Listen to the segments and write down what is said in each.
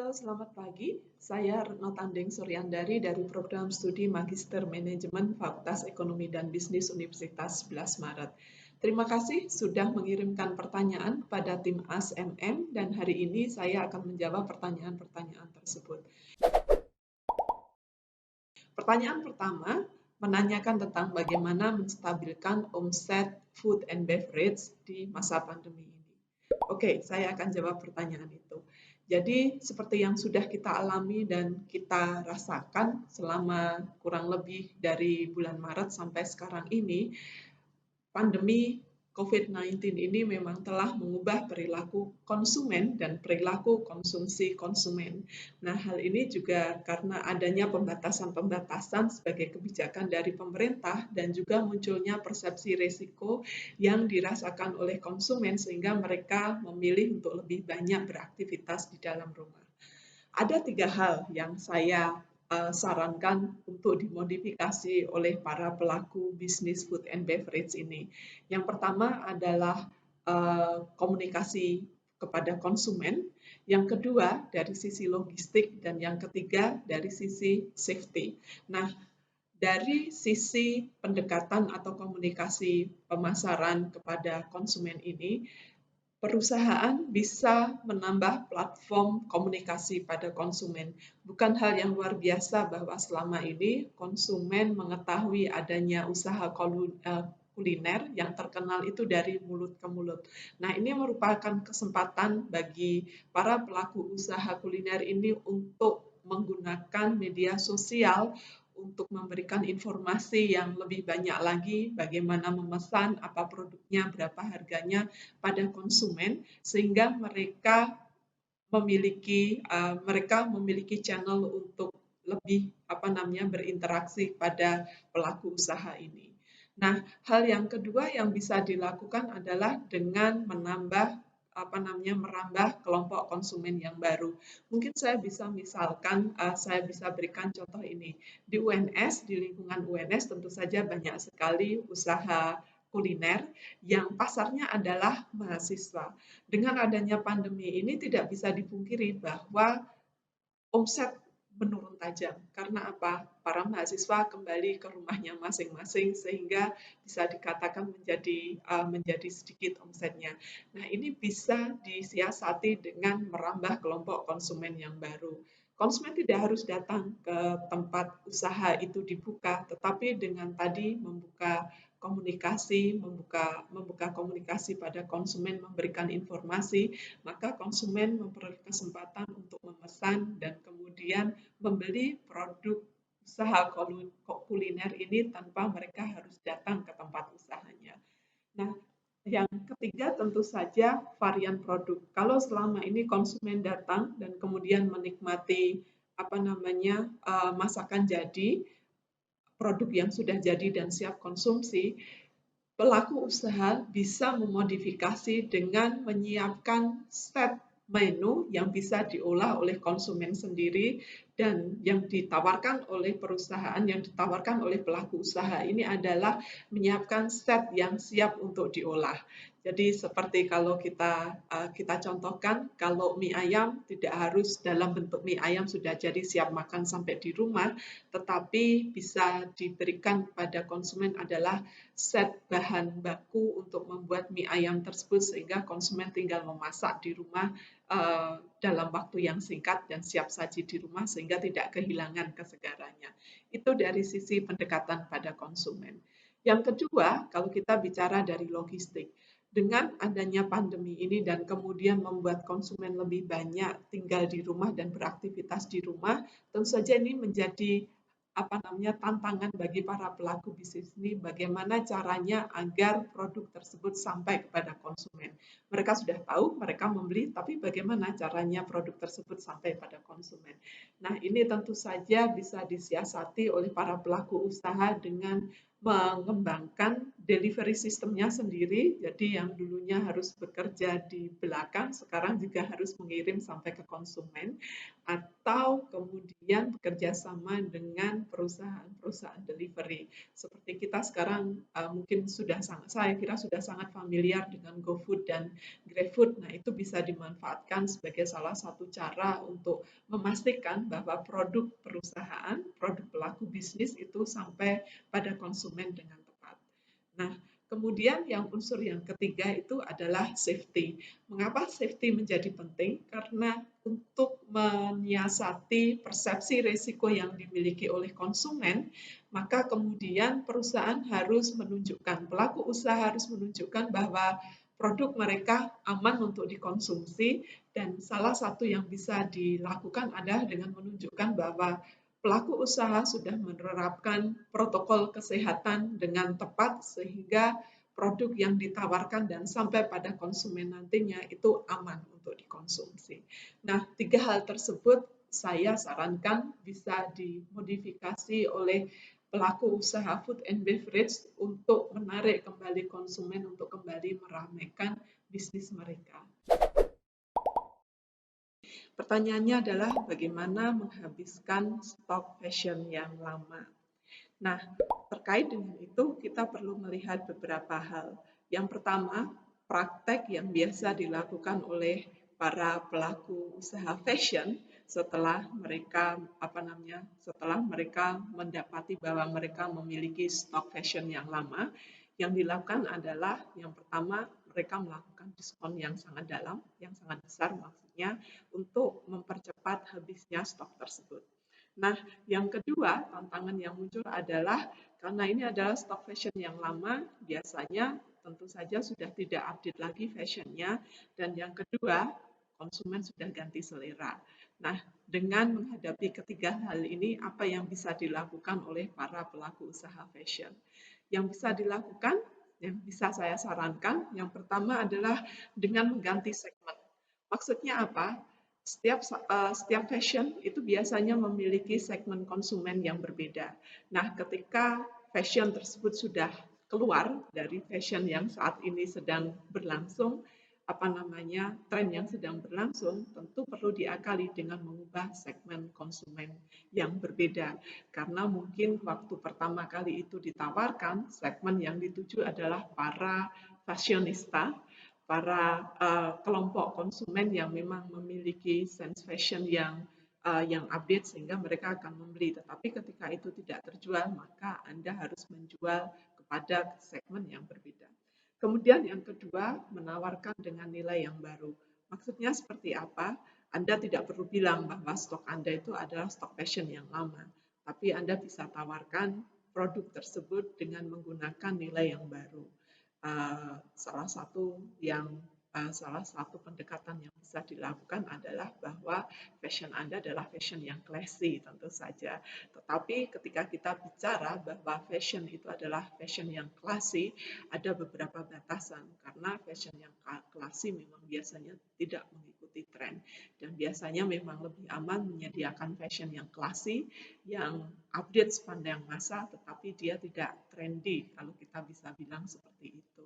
Halo, selamat pagi. Saya Retno Tanding Suryandari dari Program Studi Magister Manajemen Fakultas Ekonomi dan Bisnis Universitas 11 Maret. Terima kasih sudah mengirimkan pertanyaan kepada tim ASMM dan hari ini saya akan menjawab pertanyaan-pertanyaan tersebut. Pertanyaan pertama menanyakan tentang bagaimana menstabilkan omset food and beverage di masa pandemi ini. Oke, saya akan jawab pertanyaan itu. Jadi, seperti yang sudah kita alami dan kita rasakan selama kurang lebih dari bulan Maret sampai sekarang ini, pandemi COVID-19 ini memang telah mengubah perilaku konsumen dan perilaku konsumsi konsumen. Nah, hal ini juga karena adanya pembatasan-pembatasan sebagai kebijakan dari pemerintah dan juga munculnya persepsi risiko yang dirasakan oleh konsumen sehingga mereka memilih untuk lebih banyak beraktivitas di dalam rumah. Ada 3 hal yang saya sarankan untuk dimodifikasi oleh para pelaku bisnis food and beverage ini. Yang pertama adalah komunikasi kepada konsumen, yang kedua dari sisi logistik, dan yang ketiga dari sisi safety. Nah, dari sisi pendekatan atau komunikasi pemasaran kepada konsumen ini, perusahaan bisa menambah platform komunikasi pada konsumen. Bukan hal yang luar biasa bahwa selama ini konsumen mengetahui adanya usaha kuliner yang terkenal itu dari mulut ke mulut. Nah, ini merupakan kesempatan bagi para pelaku usaha kuliner ini untuk menggunakan media sosial untuk memberikan informasi yang lebih banyak lagi bagaimana memesan, apa produknya, berapa harganya pada konsumen sehingga mereka memiliki channel untuk lebih berinteraksi pada pelaku usaha ini. Nah, hal yang kedua yang bisa dilakukan adalah dengan merambah kelompok konsumen yang baru. Mungkin saya bisa berikan contoh ini. Di UNS, di lingkungan UNS tentu saja banyak sekali usaha kuliner yang pasarnya adalah mahasiswa. Dengan adanya pandemi ini tidak bisa dipungkiri bahwa omset menurun tajam. Karena apa? Para mahasiswa kembali ke rumahnya masing-masing sehingga bisa dikatakan menjadi sedikit omsetnya. Nah, ini bisa disiasati dengan merambah kelompok konsumen yang baru. Konsumen tidak harus datang ke tempat usaha itu dibuka, tetapi dengan tadi membuka komunikasi pada konsumen, memberikan informasi, maka konsumen memperoleh kesempatan untuk memesan dan kemudian membeli produk usaha kuliner ini tanpa mereka harus datang ke tempat usahanya. Nah, yang ketiga tentu saja varian produk. Kalau selama ini konsumen datang dan kemudian menikmati masakan jadi, produk yang sudah jadi dan siap konsumsi, pelaku usaha bisa memodifikasi dengan menyiapkan set menu yang bisa diolah oleh konsumen sendiri dan yang ditawarkan oleh perusahaan, yang ditawarkan oleh pelaku usaha ini adalah menyiapkan set yang siap untuk diolah. Jadi seperti kalau kita contohkan, kalau mie ayam tidak harus dalam bentuk mie ayam sudah jadi siap makan sampai di rumah, tetapi bisa diberikan pada konsumen adalah set bahan baku untuk membuat mie ayam tersebut sehingga konsumen tinggal memasak di rumah dalam waktu yang singkat dan siap saji di rumah sehingga tidak kehilangan kesegarannya. Itu dari sisi pendekatan pada konsumen. Yang kedua, kalau kita bicara dari logistik, dengan adanya pandemi ini dan kemudian membuat konsumen lebih banyak tinggal di rumah dan beraktivitas di rumah, tentu saja ini menjadi tantangan bagi para pelaku bisnis ini bagaimana caranya agar produk tersebut sampai kepada konsumen. Mereka sudah tahu, mereka membeli, tapi bagaimana caranya produk tersebut sampai pada konsumen. Nah, ini tentu saja bisa disiasati oleh para pelaku usaha dengan mengembangkan delivery sistemnya sendiri, jadi yang dulunya harus bekerja di belakang, sekarang juga harus mengirim sampai ke konsumen, atau kemudian bekerja sama dengan perusahaan-perusahaan delivery. Seperti kita sekarang mungkin saya kira sudah sangat familiar dengan GoFood dan GrabFood. Nah, itu bisa dimanfaatkan sebagai salah satu cara untuk memastikan bahwa produk perusahaan, produk pelaku bisnis itu sampai pada konsumen dengan tepat. Nah, kemudian unsur yang ketiga itu adalah safety. Mengapa safety menjadi penting? Karena untuk menyiasati persepsi risiko yang dimiliki oleh konsumen, maka kemudian perusahaan harus menunjukkan, pelaku usaha harus menunjukkan bahwa produk mereka aman untuk dikonsumsi, dan salah satu yang bisa dilakukan adalah dengan menunjukkan bahwa pelaku usaha sudah menerapkan protokol kesehatan dengan tepat sehingga produk yang ditawarkan dan sampai pada konsumen nantinya itu aman untuk dikonsumsi. Nah, tiga hal tersebut saya sarankan bisa dimodifikasi oleh pelaku usaha food and beverage untuk menarik kembali konsumen untuk kembali meramaikan bisnis mereka. Pertanyaannya adalah bagaimana menghabiskan stok fashion yang lama. Nah, terkait dengan itu kita perlu melihat beberapa hal. Yang pertama, praktek yang biasa dilakukan oleh para pelaku usaha fashion setelah mereka mendapati bahwa mereka memiliki stok fashion yang lama, yang dilakukan adalah yang pertama mereka melakukan diskon yang sangat dalam, yang sangat besar maksudnya untuk mempercepat habisnya stok tersebut. Nah, yang kedua, tantangan yang muncul adalah karena ini adalah stok fashion yang lama, biasanya tentu saja sudah tidak update lagi fashionnya, dan yang kedua, konsumen sudah ganti selera. Nah, dengan menghadapi ketiga hal ini, apa yang bisa dilakukan oleh para pelaku usaha fashion? Yang bisa dilakukan, yang bisa saya sarankan, yang pertama adalah dengan mengganti segmen. Maksudnya apa? Setiap fashion itu biasanya memiliki segmen konsumen yang berbeda. Nah, ketika fashion tersebut sudah keluar dari fashion yang saat ini sedang berlangsung, tren yang sedang berlangsung, tentu perlu diakali dengan mengubah segmen konsumen yang berbeda. Karena mungkin waktu pertama kali itu ditawarkan, segmen yang dituju adalah para fashionista, para kelompok konsumen yang memang memiliki sense fashion yang update sehingga mereka akan membeli. Tetapi ketika itu tidak terjual, maka Anda harus menjual kepada segmen yang berbeda. Kemudian yang kedua, menawarkan dengan nilai yang baru. Maksudnya seperti apa? Anda tidak perlu bilang bahwa stok Anda itu adalah stok fashion yang lama, tapi Anda bisa tawarkan produk tersebut dengan menggunakan nilai yang baru. Salah satu pendekatan yang bisa dilakukan adalah bahwa fashion Anda adalah fashion yang classy tentu saja. Tetapi ketika kita bicara bahwa fashion itu adalah fashion yang classy, ada beberapa batasan karena fashion yang classy memang biasanya tidak mengikuti tren dan biasanya memang lebih aman menyediakan fashion yang classy, yang update sepanjang masa, tetapi dia tidak trendy kalau kita bisa bilang seperti itu.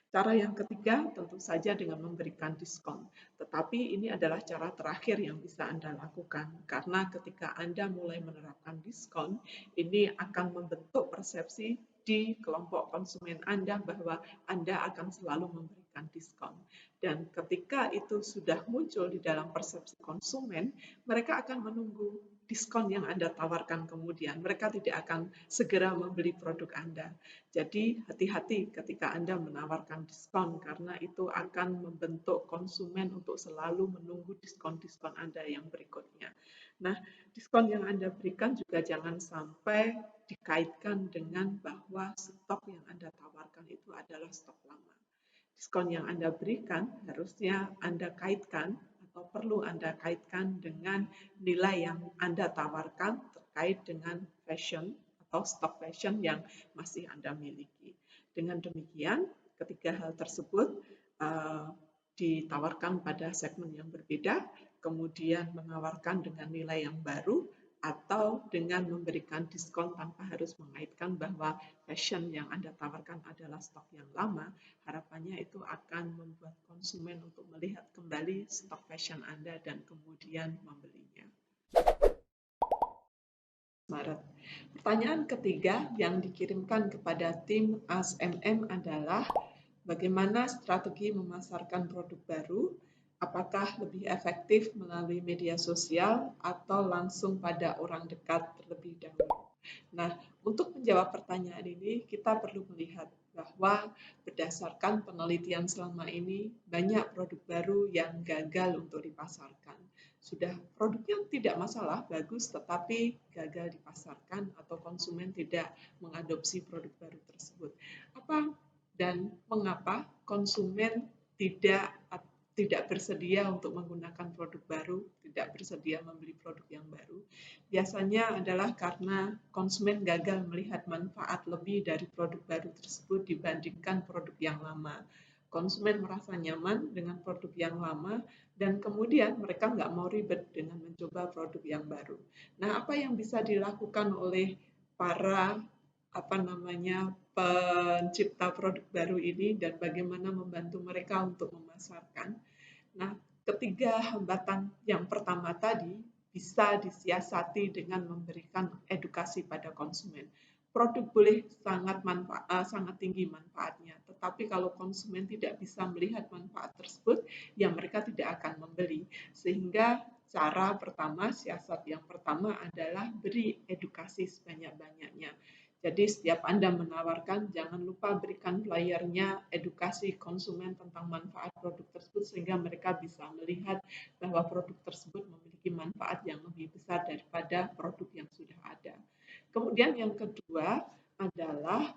Cara yang ketiga tentu saja dengan memberikan diskon. Tetapi ini adalah cara terakhir yang bisa Anda lakukan. Karena ketika Anda mulai menerapkan diskon, ini akan membentuk persepsi di kelompok konsumen Anda bahwa Anda akan selalu memberikan diskon. Dan ketika itu sudah muncul di dalam persepsi konsumen, mereka akan menunggu diskon yang Anda tawarkan kemudian. Mereka tidak akan segera membeli produk Anda. Jadi hati-hati ketika Anda menawarkan diskon karena itu akan membentuk konsumen untuk selalu menunggu diskon-diskon Anda yang berikutnya. Nah, diskon yang Anda berikan juga jangan sampai dikaitkan dengan bahwa stok yang Anda tawarkan itu adalah stok lama. Diskon yang Anda berikan harusnya Anda kaitkan atau perlu Anda kaitkan dengan nilai yang Anda tawarkan terkait dengan fashion atau stok fashion yang masih Anda miliki. Dengan demikian, ketiga hal tersebut ditawarkan pada segmen yang berbeda, kemudian menawarkan dengan nilai yang baru, atau dengan memberikan diskon tanpa harus mengaitkan bahwa fashion yang Anda tawarkan adalah stok yang lama, harapannya itu akan membuat konsumen untuk melihat kembali stok fashion Anda dan kemudian membelinya. Maret. Pertanyaan ketiga yang dikirimkan kepada tim ASMM adalah bagaimana strategi memasarkan produk baru? Apakah lebih efektif melalui media sosial atau langsung pada orang dekat terlebih dahulu? Nah, untuk menjawab pertanyaan ini, kita perlu melihat bahwa berdasarkan penelitian selama ini, banyak produk baru yang gagal untuk dipasarkan. Sudah produknya tidak masalah, bagus, tetapi gagal dipasarkan atau konsumen tidak mengadopsi produk baru tersebut. Apa dan mengapa konsumen tidak bersedia untuk menggunakan produk baru, tidak bersedia membeli produk yang baru? Biasanya adalah karena konsumen gagal melihat manfaat lebih dari produk baru tersebut dibandingkan produk yang lama. Konsumen merasa nyaman dengan produk yang lama dan kemudian mereka nggak mau ribet dengan mencoba produk yang baru. Nah, apa yang bisa dilakukan oleh para pencipta produk baru ini dan bagaimana membantu mereka untuk memasarkan? Nah, ketiga hambatan yang pertama tadi bisa disiasati dengan memberikan edukasi pada konsumen. Produk boleh sangat tinggi manfaatnya, tetapi kalau konsumen tidak bisa melihat manfaat tersebut, ya mereka tidak akan membeli. Sehingga cara pertama, siasat yang pertama adalah beri edukasi sebanyak-banyaknya. Jadi setiap Anda menawarkan, jangan lupa berikan flyernya edukasi konsumen tentang manfaat produk tersebut sehingga mereka bisa melihat bahwa produk tersebut memiliki manfaat yang lebih besar daripada produk yang sudah ada. Kemudian yang kedua adalah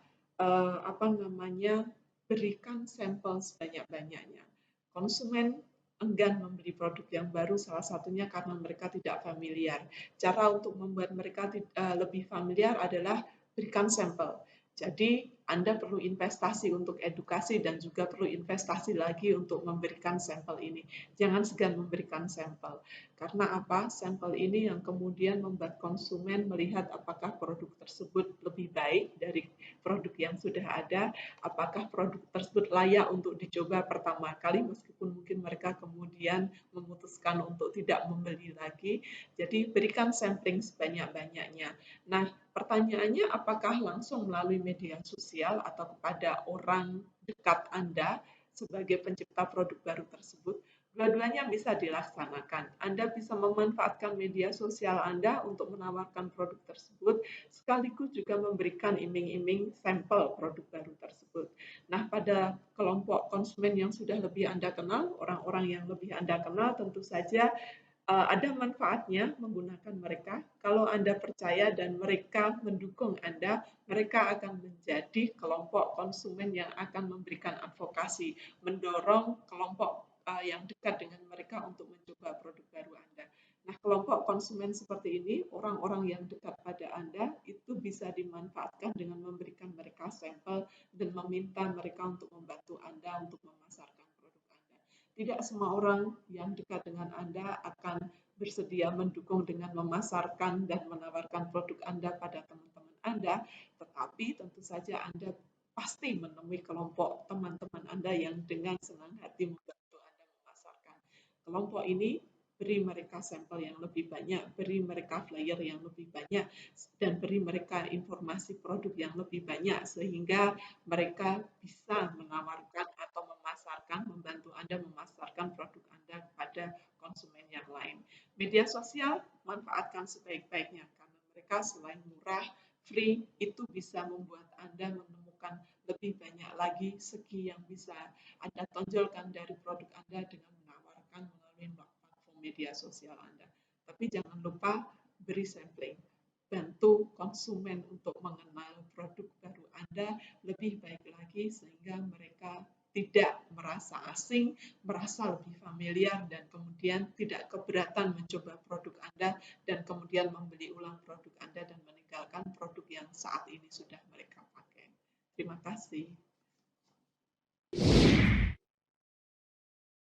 berikan sampel sebanyak-banyaknya. Konsumen enggan membeli produk yang baru salah satunya karena mereka tidak familiar. Cara untuk membuat mereka lebih familiar adalah berikan sampel. Jadi Anda perlu investasi untuk edukasi dan juga perlu investasi lagi untuk memberikan sampel ini. Jangan segan memberikan sampel. Karena apa? Sampel ini yang kemudian membuat konsumen melihat apakah produk tersebut lebih baik dari produk yang sudah ada, apakah produk tersebut layak untuk dicoba pertama kali meskipun mungkin mereka kemudian memutuskan untuk tidak membeli lagi. Jadi berikan sampling sebanyak-banyaknya. Nah, pertanyaannya apakah langsung melalui media sosial atau kepada orang dekat Anda sebagai pencipta produk baru tersebut? Dua-duanya bisa dilaksanakan. Anda bisa memanfaatkan media sosial Anda untuk menawarkan produk tersebut, sekaligus juga memberikan iming-iming sampel produk baru tersebut. Nah, pada kelompok konsumen yang sudah lebih Anda kenal, orang-orang yang lebih Anda kenal, tentu saja ada manfaatnya menggunakan mereka. Kalau Anda percaya dan mereka mendukung Anda, mereka akan menjadi kelompok konsumen yang akan memberikan advokasi, mendorong kelompok yang dekat dengan mereka untuk mencoba produk baru Anda. Nah, kelompok konsumen seperti ini, orang-orang yang dekat pada Anda, itu bisa dimanfaatkan dengan memberikan mereka sampel dan meminta mereka untuk membantu Anda untuk memasarkan produk Anda. Tidak semua orang yang dekat dengan Anda akan bersedia mendukung dengan memasarkan dan menawarkan produk Anda pada teman-teman Anda, tetapi tentu saja Anda pasti menemui kelompok teman-teman Anda yang dengan senang hati membantu Anda memasarkan. Kelompok ini beri mereka sampel yang lebih banyak, beri mereka flyer yang lebih banyak, dan beri mereka informasi produk yang lebih banyak sehingga mereka bisa menawarkan atau memasarkan, membantu Anda memasarkan produk Anda kepada konsumen yang lain. Media sosial manfaatkan sebaik-baiknya karena mereka selain murah, free, itu bisa membuat Anda menemukan lebih banyak lagi segi yang bisa Anda tonjolkan dari produk Anda dengan menawarkan melalui platform media sosial Anda. Tapi jangan lupa beri sampling. Bantu konsumen untuk mengenal produk baru Anda lebih baik lagi sehingga mereka tidak merasa asing, merasa lebih familiar, dan kemudian tidak keberatan mencoba produk Anda dan kemudian membeli ulang produk Anda dan meninggalkan produk yang saat ini sudah mereka pakai. Terima kasih.